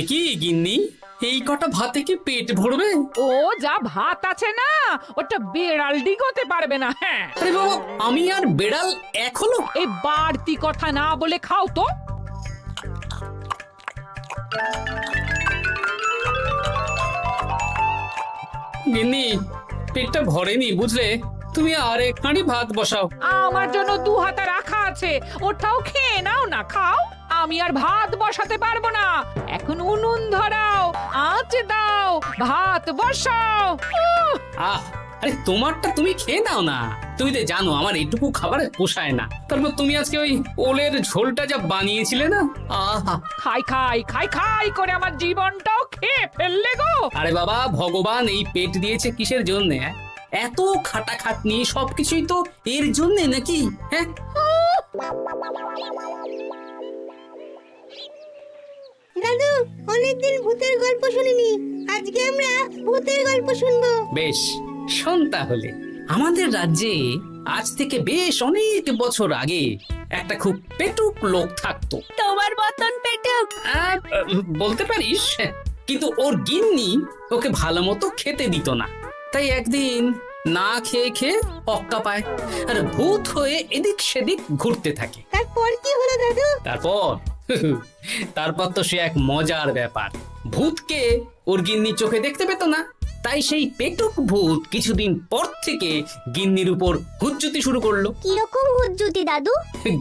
একই গিন্নি, এই কটা ভাতে কি পেট ভরবে? ও যা ভাত আছে না, ওটা বেড়াল ডিগোতে পারবে না। হ্যাঁ, আরে বাবা, আমি আর বেড়াল এক হলো? এই বাড়তি কথা না বলে খাও তো। গিন্নি, পেটটা ভরেনি বুঝলে, তুমি আরেক হাঁড়ি ভাত বসাও। আমার জন্য 2 হাতা রাখা আছে, ওটাও খেয়ে নাও না। খাও, আমি আর ভাত বসাতে পারবো না। এখন উনুন ধরাও, আঁচ দাও, ভাত বসাও। আহ, আরে তোমারটা তুমি খেয়ে নাও না। তুমি তো জানো আমার এইটুকু খাবার পোষায় না। তারপর তুমি আজকে ওই ওলের ঝোলটা যা বানিয়েছিলে না, আহা। খাই খাই খাই খাই করে আমার জীবনটাও খেয়ে ফেললে গো। আরে বাবা, ভগবান এই পেট দিয়েছে কিসের জন্যে? এত খাটাখাটনি সবকিছুই তো এর জন্যে নাকি? হ্যাঁ, দাদু, অনেকদিন ভূতের গল্প শুনিনি, আজকে আমরা ভূতের গল্প শুনবো। বেশ, শোন তাহলে। আমাদের রাজ্যে আজ থেকে বেশ অনেক বছর আগে একটা খুব পেটুক লোক থাকতো। তোমার মতন পেটুক? বলতে পারিস, কিন্তু ওর গিন্নি ওকে ভালো মতো খেতে দিত না। তাই একদিন না খেয়ে খেয়ে অক্কা পায় আর ভূত হয়ে এদিক সেদিক ঘুরতে থাকে। তারপর কি হলো দাদু? তারপর তো সে এক মজার ব্যাপার। ভূতকে ওর গিন্নি চোখে দেখতে পেত না, তাই সেই পেটুক ভূত কিছুদিন পর থেকে গিন্নির উপর হুজ্জুতি শুরু করলো। কিরকম হুজ্জুতি দাদু?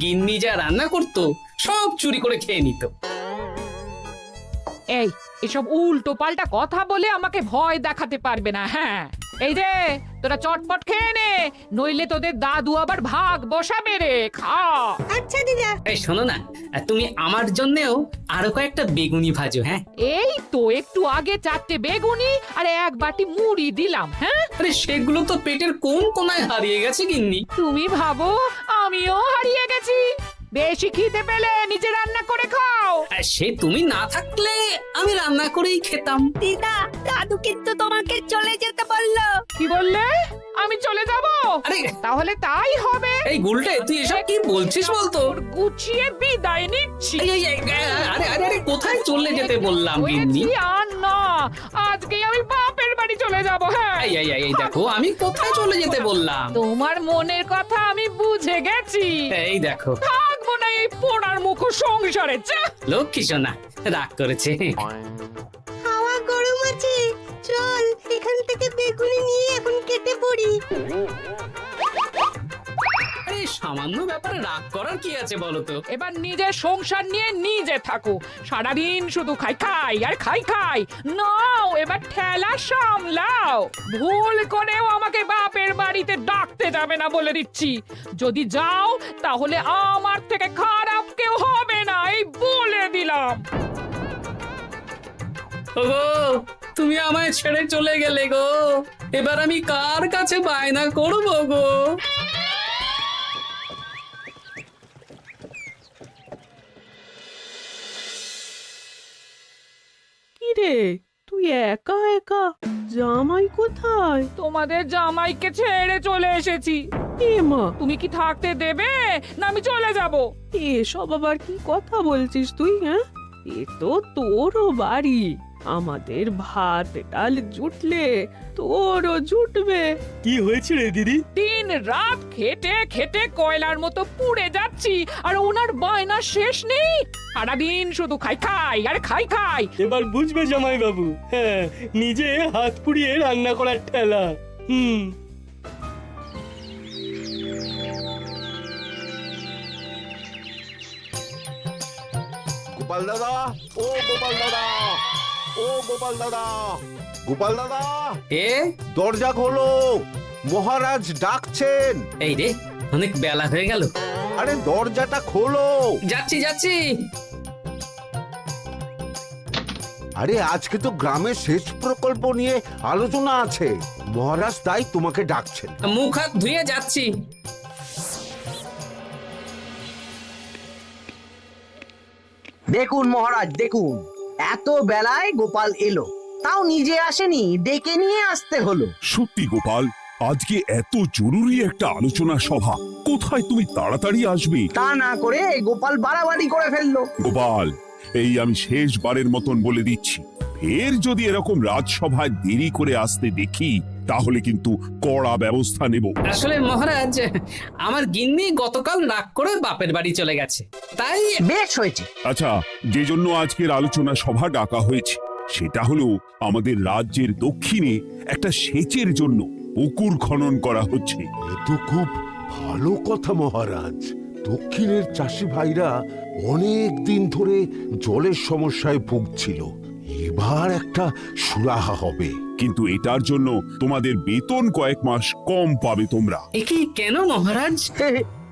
গিন্নি যা রান্না করতো সব চুরি করে খেয়ে নিত। এই এসব উল্টো পাল্টা কথা বলে আমাকে ভয় দেখাতে পারবে না। হ্যাঁ, এই যে তোরা চটপট খেয়ে নে, নইলে তোদের দাদু আবার ভাগ বসাবে রে। খা। আচ্ছা দিদা। এই শোনো না, তুমি আমার জন্যেও আরো কয়েকটা বেগুনি ভাজো। হ্যাঁ, এই তো একটু আগে 4টে বেগুনি আর 1 বাটি মুড়ি দিলাম। হ্যাঁ, আরে সেগুলো তো পেটের কোন কোনায় হারিয়ে গেছে গিন্নি। তুমি ভাবো আমিও হারিয়ে গেছি? বেশি খিদে পেলে নিজে রান্না করে খাও। আর সে তুমি না থাকলে আমি রান্না করেই খেতাম। দিদা, দাদু কিন্তু তোমাকে চলে যেতে বললো। কি বললে? আমি চলে যাব? আরে তাহলে তাই হবে। এই গুলটে, তুই এসব কি বলছিস বলতো? গুছিয়ে বিদায় নিচ্ছি। আরে আরে আরে, কোথায় চলে যেতে বললাম গিন্নি? হয়েছি আর না, আজকে আমি বাপের বাড়ি চলে যাব। হ্যাঁ, এই দেখো, আমি কোথায় চলে যেতে বললাম? তোমার মনের কথা আমি বুঝে গেছি। এই দেখো, থাকবো না এই পোড়ার মুখ সংসারে। যা। লক্ষ্মী সোনা রাগ করেছে। হাওয়া গরম আছে, চল এখান থেকে বেগুনি নিয়ে এখন কেটে পড়ি। এই সামান্য ব্যাপারে রাগ করার কি আছে বলো তো? এবার নিজের সংসার নিয়ে নিজে থাকো। সারাদিন শুধু খাই খাই আর খাই খাই। নাও এবার ঠেলা সামলাও। ভুল করেও আমাকে বাপের বাড়িতে ডাকতে যাবে না বলে দিচ্ছি। যদি যাও তাহলে আমার থেকে খারাপ কেউ হবে না, এই বলে দিলাম। ওগো, তুমি আমায় ছেড়ে চলে গেলে গো। এবার আমি কার কাছে বায়না করবো গো? কিরে, তুই একা একা? জামাই কোথায়? তোমাদের জামাইকে ছেড়ে চলে এসেছি। এ মা, তুমি কি থাকতে দেবে না আমি চলে যাব? এসব আবার কি কথা বলছিস তুই? হ্যাঁ, এ তো তোরও বাড়ি। আমাদের ভাত ডাল জুটলে তোরও জুটবে। কি হয়েছে রে দিদি? দিন রাত খেটে খেটে কয়লার মতো পুড়ে যাচ্ছি, আর ওনার বায়না শেষ নেই। সারাদিন শুধু খাই খাই আর খাই খাই। এবার বুঝবে জামাই বাবু। হ্যাঁ, নিজে হাত পুড়িয়ে রান্না করার ঠেলা। গোপাল দাদা, ও গোপাল দাদা, ও গোপাল দাদা, গোপাল দাদা, এ দরজা খোলো, মহারাজ ডাকছেন। এই রে, অনেক বেলা হয়ে গেল। আরে দরজাটা খোলো। যাচ্ছি যাচ্ছি। আরে আজকে তো গ্রামের সেচ প্রকল্প নিয়ে আলোচনা আছে, মহারাজ তাই তোমাকে ডাকছেন। মুখ হাত ধুয়ে যাচ্ছি। দেখুন মহারাজ, দেখুন এত বেলায় গোপাল এলো, তাও নিজে আসেনি, ডেকে নিয়ে আসতে হলো। সত্যি গোপাল, আজকে এত জরুরি একটা আলোচনা সভা, কোথায় তুমি তাড়াতাড়ি আসবে? তা না করে গোপাল বাড়াবাড়ি করে ফেললো। গোপাল, এই আমি শেষবারের মতন বলে দিচ্ছি, ফের যদি এরকম রাজসভায় দেরি করে আসতে দেখি তাহলে কিন্তু কড়া ব্যবস্থা নেব। আসলে মহারাজ, আমার গিন্নি গতকাল রাগ করে বাপের বাড়ি চলে গেছে, তাই বেশ হয়েছে। আচ্ছা, যে জন্য আজকের আলোচনা সভা ডাকা হয়েছে সেটা হলো আমাদের রাজ্যের দক্ষিণে একটা সেচের জন্য পুকুর খনন করা হচ্ছে। এ তো খুব ভালো কথা মহারাজ। দক্ষিণের চাষি ভাইরা অনেক দিন ধরে জলের সমস্যায় ভুগছিল, এবার একটা সুরাহা হবে। কিন্তু এটার জন্য তোমাদের বেতন কয়েক মাস কম পাবে তোমরা। একই কেন মহারাজ?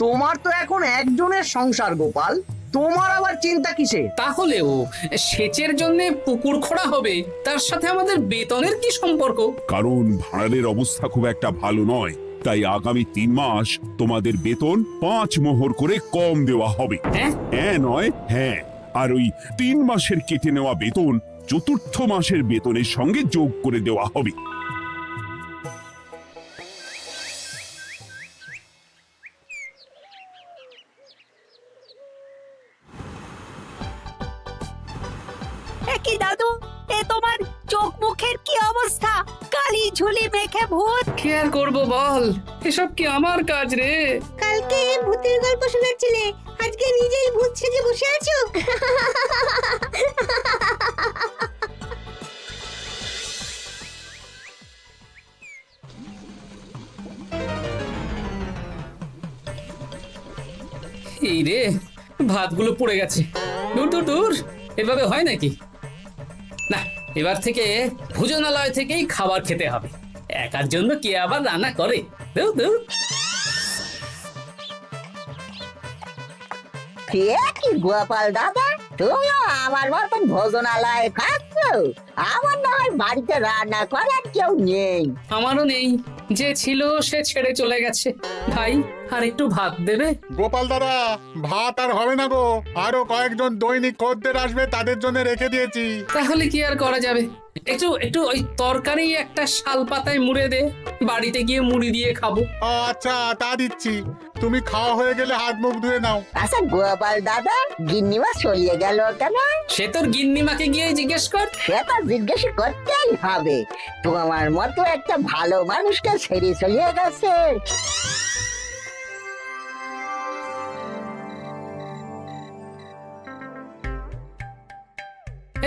তোমার তো এখন একজনের সংসার গোপাল, তোমার আবার চিন্তা কিসে? তাহলেও সেচের জন্য পুকুর খোঁড়া হবে, তার সাথে আমাদের বেতনের কি সম্পর্ক? কারণ ভাড়ারের অবস্থা খুব একটা ভালো নয়, তাই আগামী 3 মাস তোমাদের বেতন 5 মোহর করে কম দেওয়া হবে। হ্যাঁ? হ্যাঁ নয় হ্যাঁ। আর ওই 3 মাসের কেটে নেওয়া বেতন চতুর্থ মাসের বেতনের সঙ্গে যোগ করে দেওয়া হবে। কি দাদু, এ তোমার চোখ মুখের কি অবস্থা? কালি ঝুলি মেখে ভূত। কি আর করবো বল, এসব কি আমার কাজ রে? কালকে ভূতের গল্প শোনাচ্ছিলে, আজকে নিজেই ভূত সেজে বসে আছো। এই রে, ভাতগুলো পুড়ে গেছে। দূর দূর দূর, এভাবে হয় নাকি? না, এবার থেকে ভোজনালয় থেকেই খাবার খেতে হবে। একার জন্য কে আবার রান্না করে? দূর দূর। কি গোপাল দাদা, তুমিও আমার মতন ভোজনালয়ে খাচ্ছ? আমার না হয় বাড়িতে রান্না করার কেউ নেই। আমারও নেই, যে ছিল সে ছেড়ে চলে গেছে। ভাই, আর একটু ভাত দেবে? গোপাল দাদা, ভাত আর হবে না গো, আরো কয়েকজন দৈনিক খদ্দের আসবে, তাদের জন্য রেখে দিয়েছি। তাহলে কি আর করা যাবে? একটু একটু ওই তরকারি একটা শাল পাতায় মুড়ে দে, বাড়িতে গিয়ে মুড়ি দিয়ে খাবো। আচ্ছা, তা দিচ্ছি। তুমি খাওয়া হয়ে গেলে হাত মুখ ধুয়ে নাও। আচ্ছা গোপাল দাদা, গিন্নিমা চলিয়ে গেল কেন? সে তোর গিন্নিমাকে গিয়ে জিজ্ঞেস কর। সেটা জিজ্ঞেস করতেই হবে, তোমার মতো একটা ভালো মানুষকে ছেড়ে চলিয়ে গেছে।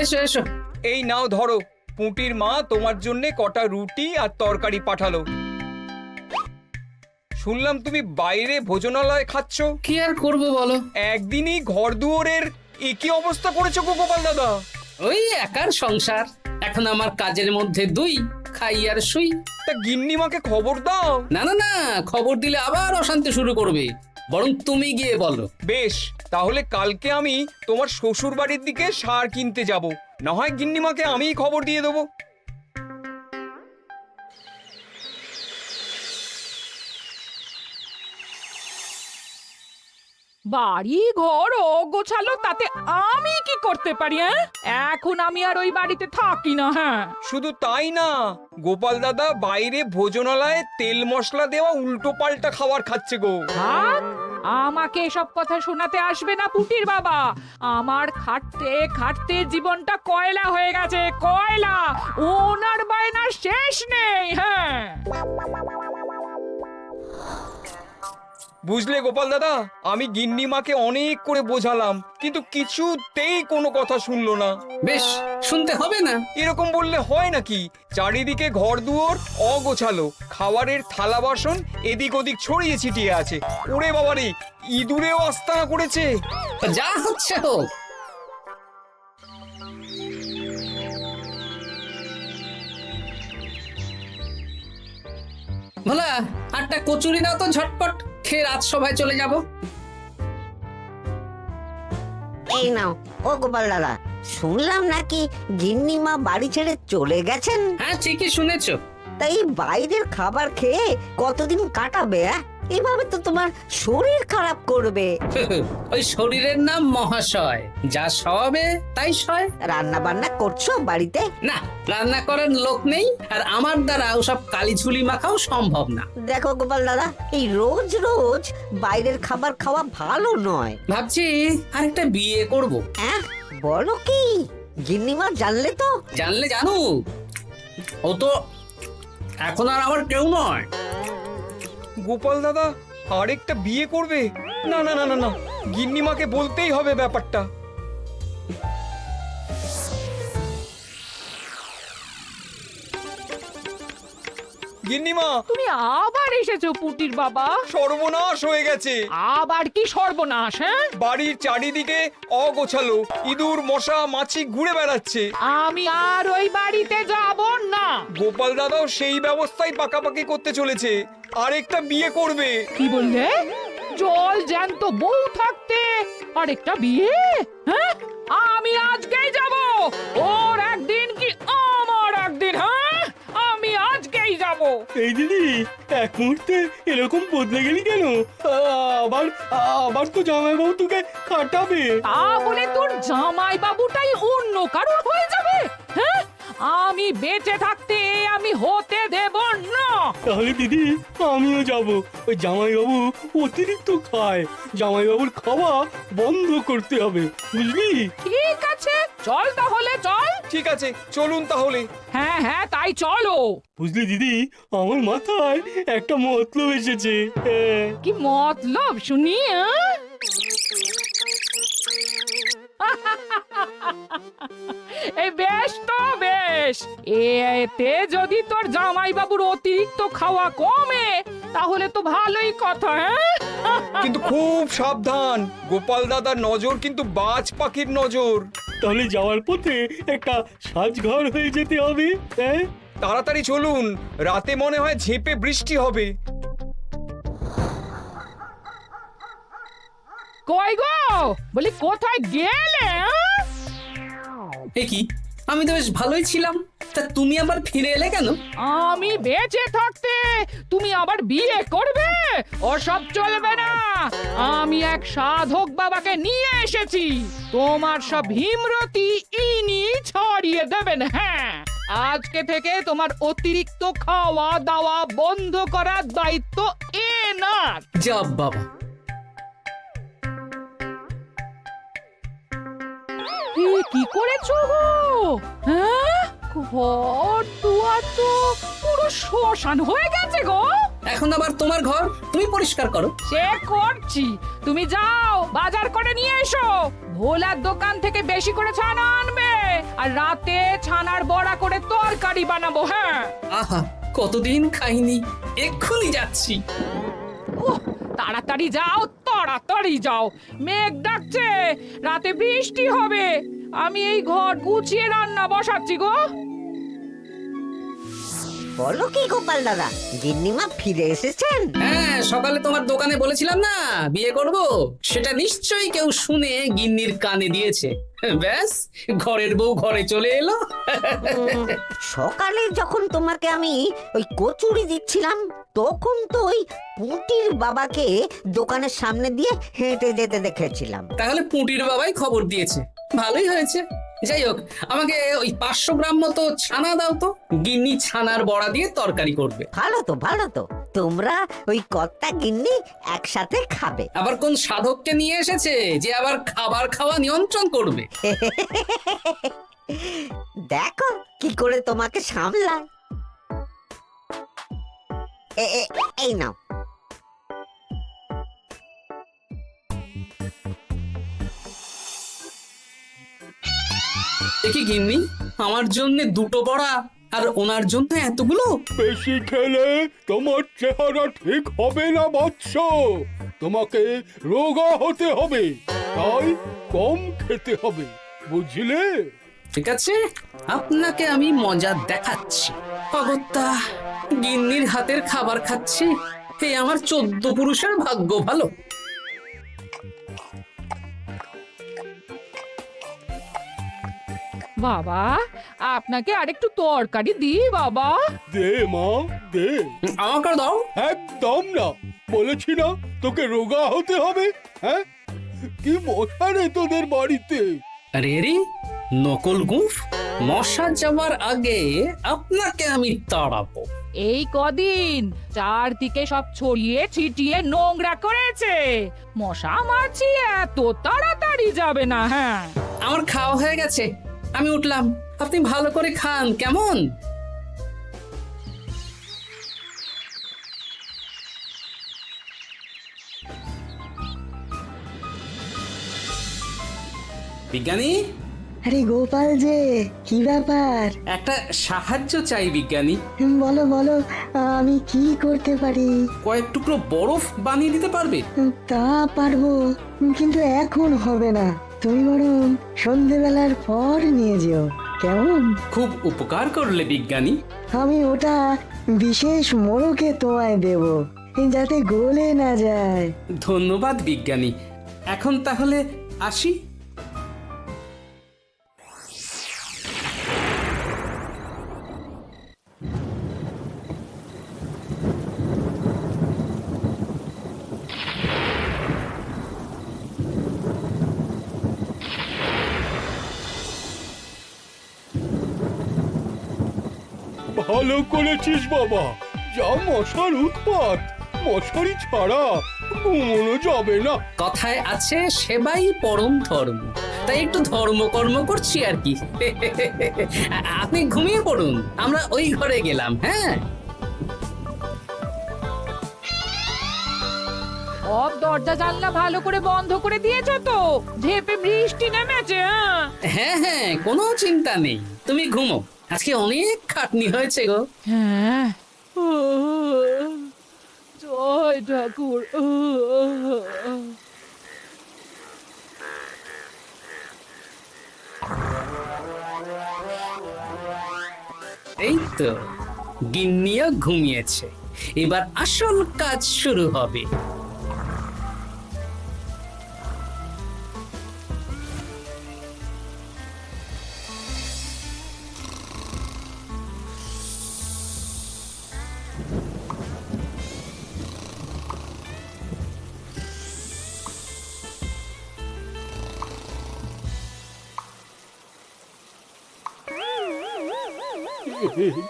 এসো এসো। এই নাও ধরো, পুঁটির মা তোমার জন্য কটা রুটি আর তরকারি পাঠালো। শুনলাম তুমি বাইরে ভোজনালয় খাচ্ছ। কি আর করবো বলো, একদিনই ঘর দুয়ারের একই অবস্থা করেছো গো গোপাল দাদা। ওই একার সংসার, এখন আমার কাজের মধ্যে দুই, খাই আর শুই। তা গিন্নিমাকে খবর দাও। না না না, খবর দিলে আবার অশান্তি শুরু করবে, বরং তুমি গিয়ে বলো। বেশ, তাহলে কালকে আমি তোমার শ্বশুর বাড়ির দিকে সার কিনতে যাব, না হয় গিন্নিমাকে আমিই খবর দিয়ে দেবো। বাড়ি ঘর অগোছালো, তাতে আমি কি করতে পারি? এখন আমি আর ওই বাড়িতে থাকি না। হ্যাঁ, শুধু তাই না, গোপাল দাদা বাইরে ভোজনালয়ে তেল মশলা দেওয়া উল্টো পাল্টা খাবার খাচ্ছে গো। থাক, আমাকে এসব কথা শোনাতে আসবে না পুটির বাবা। আমার খাটতে খাটতে জীবনটা কয়লা হয়ে গেছে, কয়লা। ওনার বায়নার শেষ নেই। হ্যাঁ, বুঝলে গোপাল দাদা, আমি গিন্নিমাকে অনেক করে বোঝালাম, কিন্তু কিছুতেই কোনো কথা শুনলো না। বেশ, শুনতে হবে না। এরকম বললে হয় নাকি? চারিদিকে ঘর দুয়ার অগোছালো, খাবারের থালা বাসন এদিক ওদিক ছড়িয়ে ছিটিয়ে আছে। ওরে বাবারে, ইঁদুরেও আস্তানা করেছে। যা হচ্ছে হোক। ভোলা, আটটা কচুরি দাও তো ঝটপট, খেয়ে রাত সভায় চলে যাব। এই নাও। ও গোপাল দাদা, শুনলাম নাকি গিন্নিমা বাড়ি ছেড়ে চলে গেছেন? হ্যাঁ, ঠিকই শুনেছো। তাই বাইরের খাবার খেয়ে কতদিন কাটাবে? এভাবে তো তোমার শরীর খারাপ করবে। ওই শরীরের নাম মহাশয়, যা সবে তাই সয়। রান্না বান্না করছো বাড়িতে? না, রান্না করার লোক নেই, আর আমার দ্বারা ওসব কালিঝুলি মাখাও সম্ভব না। দেখো গোপাল দাদা, এই রোজ রোজ বাইরের খাবার খাওয়া ভালো নয়। ভাবছি আরেকটা বিয়ে করব। হ্যাঁ, বলো কি গিন্নিমা জানলে তো? জানলে জানুক, ও তো এখন আর আমার কেউ নয়। গোপাল দাদা আরেকটা বিয়ে করবে? না না না না না, গিন্নিমাকে বলতেই হবে ব্যাপারটা। গিন্নিমা, তুমি আবার এসেছো পুটির বাবা। সর্বনাশ হয়ে গেছে। আবার কি সর্বনাশ? হ্যাঁ, বাড়ির চারিদিকে অগোছালো, ইঁদুর মশা মাছি ঘুরে বেড়াচ্ছে। আমি আর ওই বাড়িতে যাব না। গোপাল দাদাও সেই ব্যবস্থাই পাকাপাকি করতে চলেছে, আরেকটা বিয়ে করবে। কি বললে? জল জ্যান্ত বউ থাকতে আরেকটা বিয়ে? হ্যাঁ, আমি আজকেই যাব। ওর একদিন কি আমার একদিন? হ্যাঁ, আমি আজকেই যাব। এই দিদি, এক মুহূর্তে এরকম বদলে গেলি কেন? আবার আবার তো জামাইবাবু তোকে কাটাবে। তা বলে তোর জামাই বাবুটাই অন্য কারোর হয়ে যাবে? হ্যাঁ, আমি বেঁচে থাকতে আমি হতে দেব না। তাহলে দিদি আমিও যাব। ওই জামাইবাবু অতিরিক্ত খায়, জামাইবাবুর খাওয়া বন্ধ করতে হবে, বুঝলি? ঠিক আছে, চল তাহলে চল। ঠিক আছে, চলুন তাহলে। হ্যাঁ হ্যাঁ, তাই চলো। বুঝলি দিদি, আমার মাথায় একটা মতলব এসেছে। হ্যাঁ। কি মতলব শুনি? এই বেশ তো বেশ, এতে যদি তোর জামাই বাবুর অতিরিক্ত খাওয়া কমে তাহলে তো ভালোই কথা। হ্যাঁ, কিন্তু খুব সাবধান, গোপাল দাদার নজর কিন্তু বাজ পাখির নজর। তাহলে যাওয়ার পথে একটা সাজঘর হয়ে যেতে হবে। হ্যাঁ, তাড়াতাড়ি চলুন, রাতে মনে হয় ঝেঁপে বৃষ্টি হবে। কই গো, বলি কোথায় গেলে? এ কি, আমি তো বেশ ভালোই ছিলাম, তা তুমি আবার ফিরে এলে কেন? আমি বেঁচে থাকতে তুমি আবার বিয়ে করবে? ওসব চলবে না। আমি এক সাধক বাবাকে নিয়ে এসেছি, তোমার সব ভীমরতি ইনি ছড়িয়ে দেবেন। হ্যাঁ, আজকে থেকে তোমার অতিরিক্ত খাওয়া দাওয়া বন্ধ করার দায়িত্ব এনার। যা বাবা, কি করেছো গো? হ্যাঁ, ঘর দুয়ার তো পুরো শ্মশান হয়ে গেছে গো। এখন আবার তোমার ঘর তুমি পরিষ্কার করো। সে করছি, তুমি যাও বাজার করে নিয়ে এসো। ভোলার দোকান থেকে বেশি করে ছানা আনবে, আর রাতে ছানার বড়া করে তরকারি বানাবো। হ্যাঁ, আহা, কতদিন খাইনি, এক্ষুনি যাচ্ছি। উহ, তাড়াতাড়ি যাও, তাড়াতাড়ি যাও। মেঘ ডাকছে, রাতে বৃষ্টি হবে। আমি এই ঘর গুছিয়ে রান্না বসাচ্ছি গো। বলো কি গোপাল দাদা, গিন্নিমা ফিরে এসেছেন? হ্যাঁ, সকালে তোমার দোকানে বলেছিলাম না বিয়ে করব, সেটা নিশ্চয়ই কেউ শুনে গিন্নির কানে দিয়েছে। ব্যাস, ঘরের বউ ঘরে চলে এলো। সকালে যখন তোমাকে আমি ওই কচুরি দিচ্ছিলাম, তখন তো ওই পুঁটির বাবাকে দোকানের সামনে দিয়ে হেঁটে যেতে দেখেছিলাম। তাহলে পুঁটির বাবাই খবর দিয়েছে, ভালোই হয়েছে। যাই হোক, আমাকে ওই 500 গ্রাম মতো ছানা দাও তো, গিন্নি ছানার বড়া দিয়ে তরকারি করবে। ভালো তো, ভালো তো, তোমরা ওই কর্তা গিন্নি একসাথে খাবে। আবার কোন সাধককে নিয়ে এসেছে যে আবার খাবার খাওয়া নিয়ন্ত্রণ করবে? দেখো কি করে তোমাকে সামলায়। এই নাও। দেখি গিন্নি, আমার জন্য দুটো বড়া আর ওনার জন্য এতগুলো? বেশি খেলে তোমার চেহারা ঠিক হবে না বৎস, তোমাকে রোগা হতে হবে, তাই কম খেতে হবে, বুঝলে? ঠিক আছে, আপনাকে আমি মজা দেখাচ্ছি। অগত্যা গিন্নির হাতের খাবার খাচ্ছি, এই আমার 14 পুরুষের ভাগ্য ভালো। বাবা, আপনাকে আরেকটু তরকারি দিই বাবা? দে মা, দে। আমাকে দাও। একদম না, বলেছি না তোকে রোগা হতে হবে। হ্যাঁ, কি মশা রে তোদের বাড়িতে। আরে রে, নকল গুফ, মশা যাওয়ার আগে আপনাকে আমি তাড়াবো। এই কদিন চারদিকে সব ছড়িয়ে ছিটিয়ে নোংরা করেছে, মশা মাছি এত তাড়াতাড়ি যাবে না। হ্যাঁ, আমার খাওয়া হয়ে গেছে, আমি উঠলাম। আপনি ভালো করে খান, কেমন? বিজ্ঞানী, আরে গোপাল যে, কি ব্যাপার? একটা সাহায্য চাই বিজ্ঞানী। বলো বলো, আমি কি করতে পারি? কয়েক টুকরো বরফ বানিয়ে দিতে পারবে? তা পারবো, কিন্তু এখন হবে না। তুমি বরং সন্ধেবেলার পর নিয়ে যেও, কেমন? খুব উপকার করলে বিজ্ঞানী। আমি ওটা বিশেষ মোড়কে তোমায় দেব, যাতে গলে না যায়। ধন্যবাদ বিজ্ঞানী। এখন তাহলে আসি। ভালো করেছিস বাবা, যা মশার উৎপাত, মশারি ছাড়া ঘুমোনো যাবে না। কথায় আছে সেবাই পরম ধর্ম, তাই একটু ধর্মকর্ম করছি আর কি। আপনি ঘুমিয়ে পড়ুন, আমরা ওই ঘরে গেলাম। হ্যাঁ, সব দরজা জানলা ভালো করে বন্ধ করে দিয়েছো তো? ঝেপে বৃষ্টি নেমেছে। হ্যাঁ হ্যাঁ, কোনো চিন্তা নেই, তুমি ঘুমো। আজকে অনেক খাটনি হয়েছে গো। হ্যাঁ, জয় ঠাকুর। এই তো গিন্নিও ঘুমিয়েছে, এবার আসল কাজ শুরু হবে।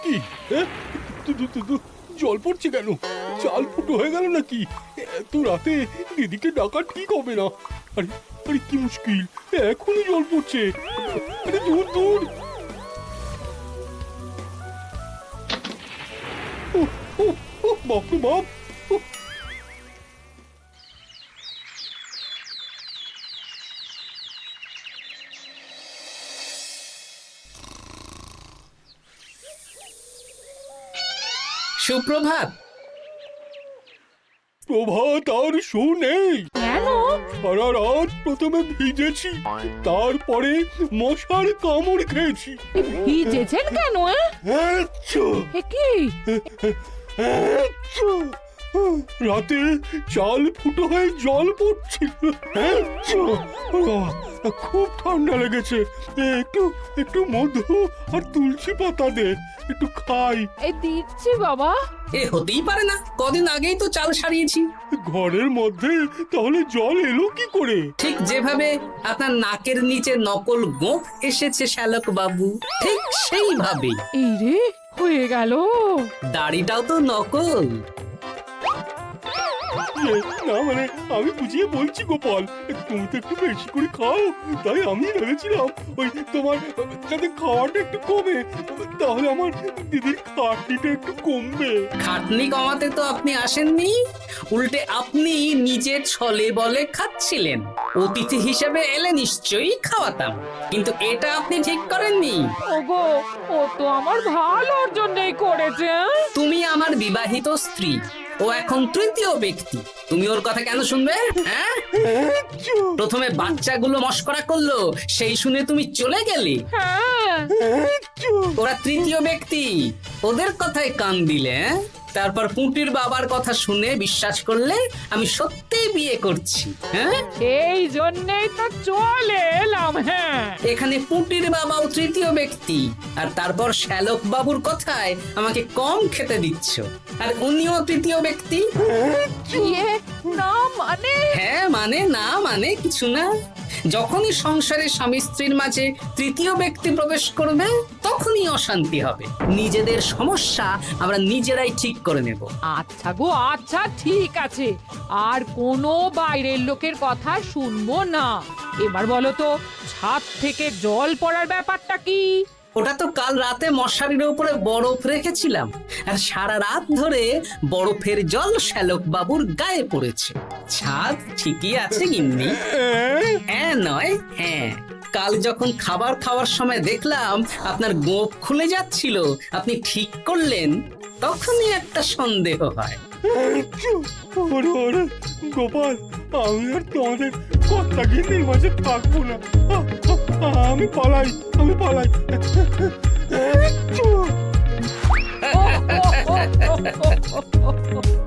কি জল পড়ছে কেন? চাল ফুটো হয়ে গেল নাকি? এত রাতে দিদিকে ডাকা ঠিক হবে না। আরে আরে কি মুশকিল, এখনই জল পড়ছে। আরে দূর দূর। বাপরে বাপ। সুপ্রভাত। প্রভাত আর শো নেই। কেন? সারা রাত প্রথমে ভিজেছি, তারপরে মশার কামড় খেয়েছি। ভিজেছেন কেন? আচ্ছা, এ কি? আচ্ছা। রাতে চাল ফুটো হয়ে জল পড়ছিল। আচ্ছা। বাবা, খুব ঠান্ডা লেগেছে। একটু একটু মধু আর তুলসী পাতা দে, একটু খাই। এই দিচ্ছি বাবা। এ হতেই পারে না, কদিন আগেই তো চাল সারিয়েছি। ঘরের মধ্যে তাহলে জল এলো কি করে? ঠিক যেভাবে আপনার নাকের নিচে নকল গোঁফ এসেছে শ্যালক বাবু, ঠিক সেইভাবেই। এই রে, হয়ে গেল। দাড়িটাও তো নকল। না মানে আমি বুঝিয়ে বলছি গোপাল, তুমি তো একটু বেশি করে খাও, তাই আমি ভেবেছিলাম ওই তোমার যাতে খাওয়াটা একটু কমে, তাহলে আমার দিদির খাটনিটা একটু কমবে। খাটনি কমাতে তো আপনি আসেননি, উল্টে আপনি নিজে ছলে বলে খাচ্ছিলেন। অতিথি হিসেবে এলে নিশ্চয়ই খাওয়াতাম, কিন্তু এটা আপনি ঠিক করেননি। ওগো, ও তো আমার ভালোর জন্যই করেছে। তুমি আমার বিবাহিত স্ত্রী, ও এখন তৃতীয় ব্যক্তি, তুমি ওর কথা কেন শুনবে? হ্যাঁ, প্রথমে বাচ্চাগুলো মস্করা করলো, সেই শুনে তুমি চলে গেলে। হ্যাঁ, ওরা তৃতীয় ব্যক্তি, ওদের কথায় কান দিলে। তারপর পুঁটির বাবার কথা শুনে বিশ্বাস করলে আমি সত্যিই বিয়ে করছি। হ্যাঁ, এই জন্যই তো চলে এলাম। হ্যাঁ, এখানে পুঁটির বাবাও তৃতীয় ব্যক্তি, আর তারপর শ্যালক বাবুর কথায় আমাকে কম খেতে দিচ্ছ, আর উনিও তৃতীয় ব্যক্তি। ইয়ে, না মানে? হ্যাঁ মানে, না মানে কিছু না। যখনই সংসারে স্বামী স্ত্রীর মাঝে তৃতীয় ব্যক্তি প্রবেশ করবে তখনই অশান্তি হবে। নিজেদের সমস্যা আমরা নিজেরাই ঠিক করে নেব। আচ্ছা গো আচ্ছা, ঠিক আছে, আর কোনো বাইরের লোকের কথা শুনবো না। এবার বলো তো, ছাদ থেকে জল পড়ার ব্যাপারটা কি? ওটা তো কাল রাতে মশারির উপরে বরফ রেখেছিলাম, আর সারা রাত ধরে বরফের জল শ্যালক বাবুর গায়ে পড়েছে। ছাদ ঠিকই আছে গিন্নি। হ্যাঁ নয় হ্যাঁ, কাল যখন খাবার খাওয়ার সময় দেখলাম আপনার গোঁফ খুলে যাচ্ছিল, আপনি ঠিক করলেন, তখনই একটা সন্দেহ হয়। ওরে ওরে গোপাল, আমি আর তোমাদের কর্তা গিন্নির মাঝে থাকবো না। আমি পালাই, আমি পালাই। ও, ও, ও, ও, ও, ও, ও, ও।